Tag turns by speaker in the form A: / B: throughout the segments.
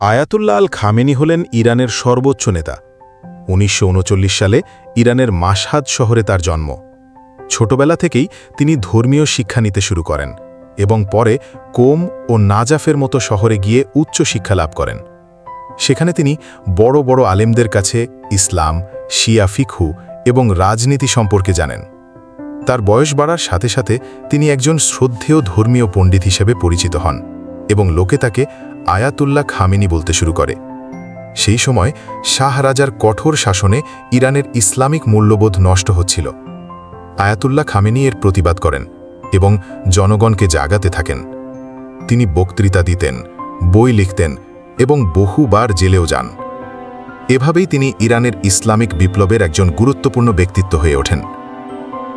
A: Ayatollah আল Khamenei হলেন ইরানের সর্বোচ্চ নেতা। ১৯৩৯ সালে ইরানের মাশহাদ শহরে তার জন্ম। ছোটবেলা থেকেই তিনি ধর্মীয় শিক্ষা নিতে শুরু করেন এবং পরে কোম ও নাজাফের মতো শহরে গিয়ে উচ্চ শিক্ষা লাভ করেন। সেখানে তিনি বড় বড় আলেমদের কাছে ইসলাম, শিয়া ফিকহু এবং রাজনীতি সম্পর্কে জানেন। তার বয়স বাড়ার সাথে সাথে তিনি একজন শ্রদ্ধেয় ধর্মীয় পণ্ডিত হিসেবে পরিচিত হন এবং লোকে তাকে আয়াতুল্লাহ খামেনি বলতে শুরু করে। সেই সময় শাহ রাজার কঠোর শাসনে ইরানের ইসলামিক মূল্যবোধ নষ্ট হচ্ছিল। আয়াতুল্লাহ খামেনি এর প্রতিবাদ করেন এবং জনগণকে জাগাতে থাকেন। তিনি বক্তৃতা দিতেন, বই লিখতেন এবং বহুবার জেলেও যান। এভাবেই তিনি ইরানের ইসলামিক বিপ্লবের একজন গুরুত্বপূর্ণ ব্যক্তিত্ব হয়ে ওঠেন।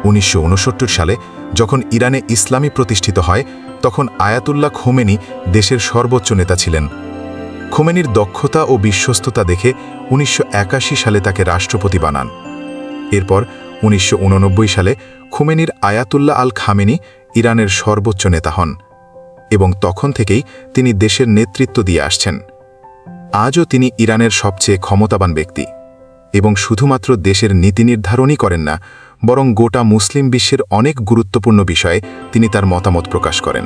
A: ১৯৬৯ সালে যখন ইরানে ইসলামী প্রতিষ্ঠিত হয়, তখন আয়াতুল্লাহ খোমেনি দেশের সর্বোচ্চ নেতা ছিলেন। খোমেনির দক্ষতা ও বিশ্বস্ততা দেখে ১৯৮১ সালে তাকে রাষ্ট্রপতি বানান। এরপর ১৯৮৯ সালে খোমেনির আয়াতুল্লাহ আল খামেনি ইরানের সর্বোচ্চ নেতা হন এবং তখন থেকেই তিনি দেশের নেতৃত্ব দিয়ে আসছেন। আজও তিনি ইরানের সবচেয়ে ক্ষমতাবান ব্যক্তি এবং শুধুমাত্র দেশের নীতি নির্ধারণই করেন না, বরং গোটা মুসলিম বিশ্বের অনেক গুরুত্বপূর্ণ বিষয়ে তিনি তার মতামত প্রকাশ করেন।